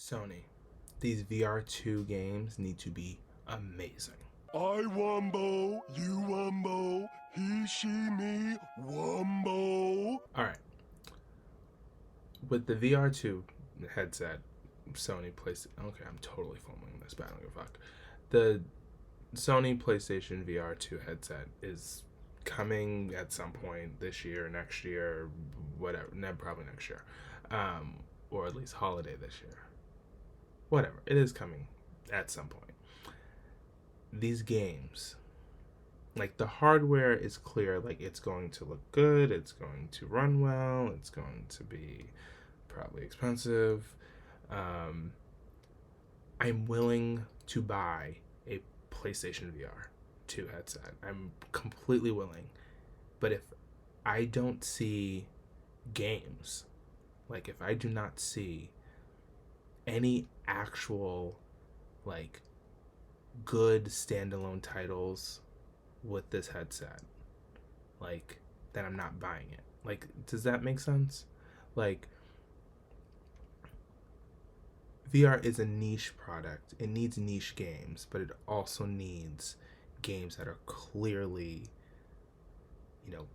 Sony, these VR2 games need to be amazing. I wumbo, you wumbo, he, she, me, wumbo. Alright. With the VR2 headset, Sony PlayStation... Okay, I'm totally filming this, but I don't give a fuck. The Sony PlayStation VR2 headset is coming at some point this year, next year, whatever. No, probably next year. Or at least holiday this year. Whatever. It is coming at some point. These games, like, the hardware is clear, like, it's going to look good, it's going to run well, it's going to be probably expensive. I'm willing to buy a PlayStation VR 2 headset. I'm completely willing. But if I don't see games, like, if I do not see any actual, like, good standalone titles with this headset, like, then I'm not buying it. Like, does that make sense? Like, VR is a niche product. It needs niche games, but it also needs games that are clearly,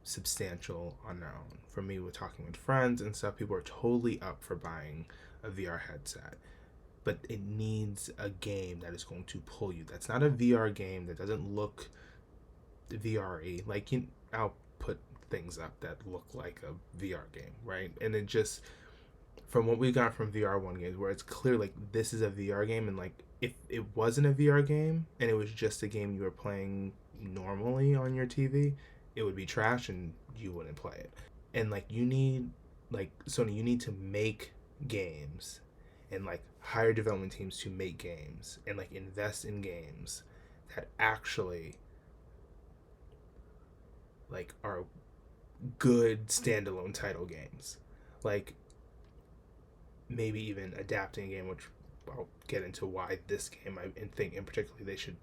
substantial on their own. For me, we're talking with friends and stuff, people are totally up for buying a VR headset. But it needs a game that is going to pull you. That's not a VR game that doesn't look VR-y. Like, I'll put things up that look like a VR game, right? And it just, from what we got from VR1 games, where it's clear, like, this is a VR game, and, like, if it wasn't a VR game and it was just a game you were playing normally on your TV, it would be trash and you wouldn't play it. And, like, Sony, you need to make games and, like, hire development teams to make games and, like, invest in games that actually, like, are good standalone title games. Like, maybe even adapting a game, which I'll get into why this game, I think in particular they should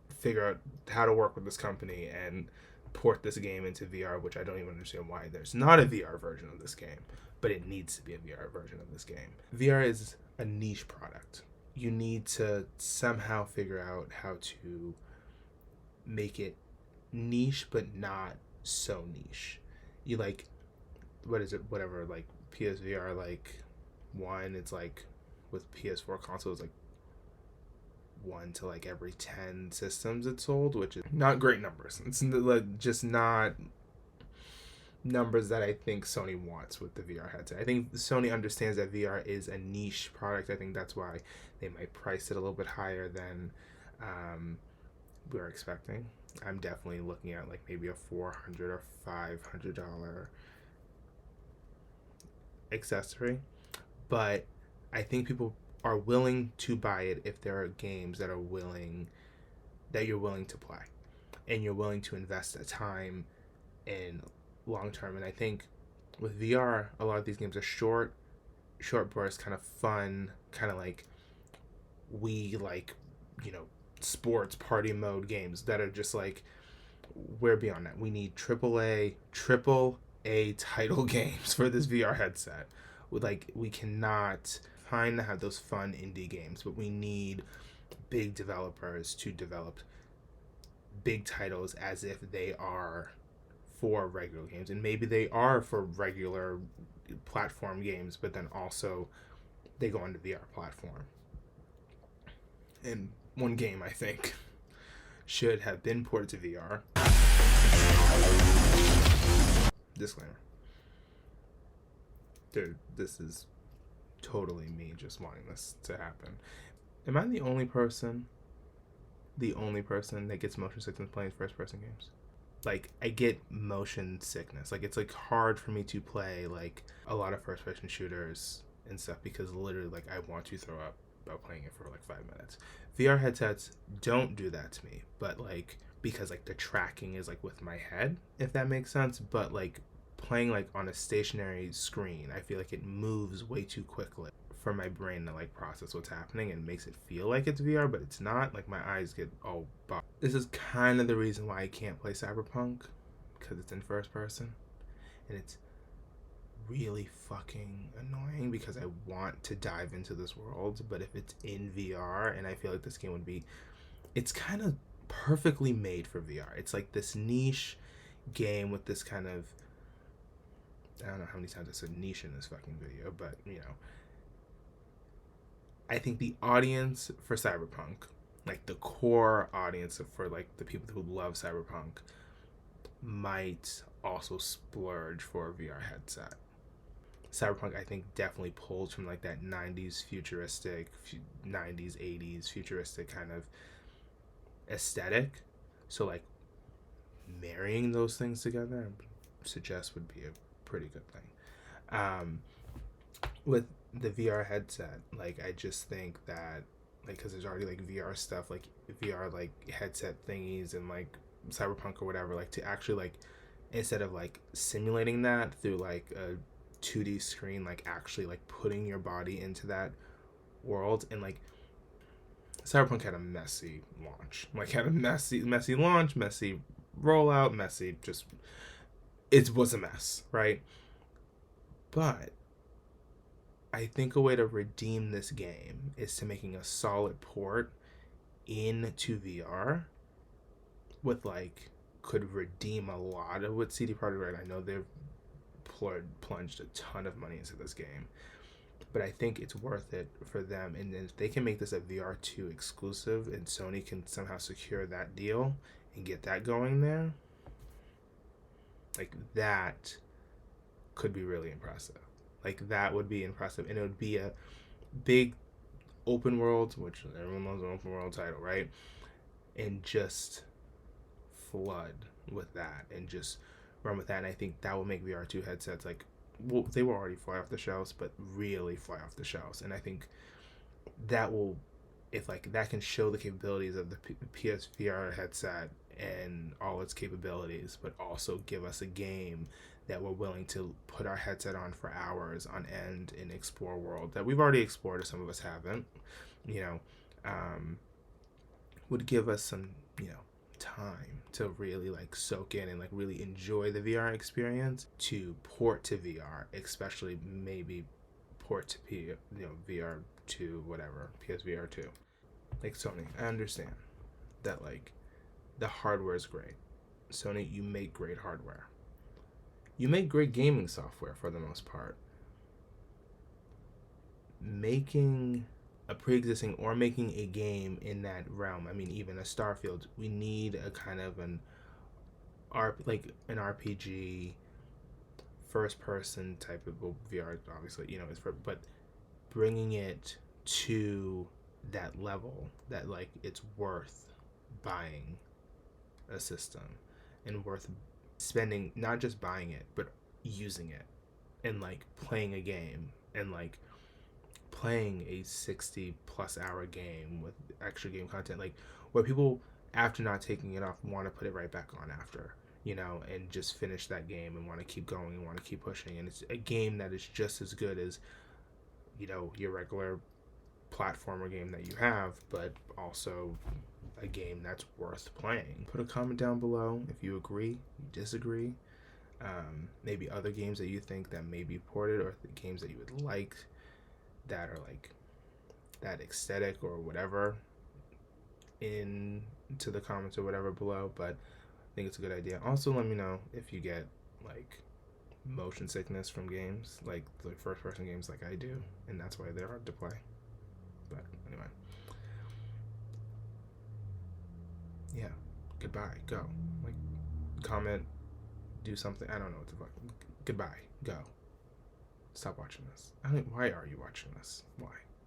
figure out how to work with this company and port this game into VR, which I don't even understand why there's not a VR version of this game, but it needs to be a VR version of this game. VR is a niche product. You need to somehow figure out how to make it niche, but not so niche. You, like, what is it? Whatever, like, PSVR, like, 1, it's like, with PS4 consoles, like, 1 to, like, every 10 systems it sold, which is not great numbers. It's, like, just not numbers that I think Sony wants with the VR headset. I think Sony understands that VR is a niche product. I think that's why they might price it a little bit higher than we were expecting. I'm definitely looking at, like, maybe a $400 or $500 accessory, but I think people are willing to buy it if there are games that you're willing to play and you're willing to invest the time in long term. And I think with VR, a lot of these games are short bursts, kind of fun, kind of like sports party mode games that are just like, we're beyond that. We need triple A title games for this VR headset. We cannot fine to have those fun indie games, but we need big developers to develop big titles as if they are for regular games, and maybe they are for regular platform games, but then also they go on the VR platform. And one game I think should have been ported to VR. Disclaimer. Dude, this is totally me just wanting this to happen. Am I the only person that gets motion sickness playing first-person games? Like, I get motion sickness. Like, it's, like, hard for me to play, like, a lot of first-person shooters and stuff because literally, like, I want to throw up about playing it for, like, 5 minutes. VR headsets don't do that to me, but, like, because, like, the tracking is, like, with my head, if that makes sense. But, like, playing, like, on a stationary screen, I feel like it moves way too quickly for my brain to, like, process what's happening, and makes it feel like it's VR, but it's not. Like, my eyes get all bugged. This is kind of the reason why I can't play CyberPunk, because it's in first person, and it's really fucking annoying because I want to dive into this world, but if it's in VR, and I feel like this game would be, it's kind of perfectly made for VR. It's like this niche game with this kind of, I don't know how many times I said niche in this fucking video, but I think the audience for Cyberpunk, like the core audience for like the people who love Cyberpunk, might also splurge for a VR headset. Cyberpunk, I think, definitely pulls from like that 90s futuristic, 90s, 80s futuristic kind of aesthetic. So, like, marrying those things together, I suggest would be a pretty good thing. With the VR headset, like, I just think that, like, because there's already like VR stuff, like VR, like headset thingies and like Cyberpunk or whatever, like, to actually, like, instead of like simulating that through like a 2D screen, like actually like putting your body into that world. And like Cyberpunk had a messy launch, like had a messy launch, messy rollout, messy, just, it was a mess, right? But I think a way to redeem this game is to making a solid port into VR with like, could redeem a lot of what CD Projekt Red, I know they've plunged a ton of money into this game, but I think it's worth it for them. And if they can make this a VR2 exclusive and Sony can somehow secure that deal and get that going there, like, that could be really impressive. Like, that would be impressive, and it would be a big open world, which everyone loves an open world title, right? And just flood with that and just run with that. And I think that will make VR2 headsets, like, well, they will already fly off the shelves, but really fly off the shelves. And I think that will, if like that can show the capabilities of the PSVR headset and all its capabilities, but also give us a game that we're willing to put our headset on for hours on end and explore a world that we've already explored, or some of us haven't, you know, would give us some, time to really like soak in and like really enjoy the VR experience, to port to VR, especially maybe port to VR to whatever, PSVR 2. Like, Sony, I understand that like the hardware is great. Sony, you make great hardware. You make great gaming software for the most part. Making a pre-existing or making a game in that realm, I mean, even a Starfield, we need a kind of an RPG first person type of, well, VR obviously, is for, but bringing it to that level that like it's worth buying a system and worth spending, not just buying it, but using it and like playing a game and like playing a 60 plus hour game with extra game content, like where people, after not taking it off, want to put it right back on after, and just finish that game and want to keep going and want to keep pushing. And it's a game that is just as good as, your regular platformer game that you have, but also a game that's worth playing. Put a comment down below if you agree, you disagree. Maybe other games that you think that may be ported, or the games that you would like that are like that aesthetic or whatever, into the comments or whatever below. But I think it's a good idea. Also, let me know if you get like motion sickness from games, like the first person games like I do, and that's why they're hard to play. But anyway, yeah, goodbye, go, like, comment, do something, I don't know what the fuck, goodbye, go, stop watching this. I mean, why are you watching this? Why?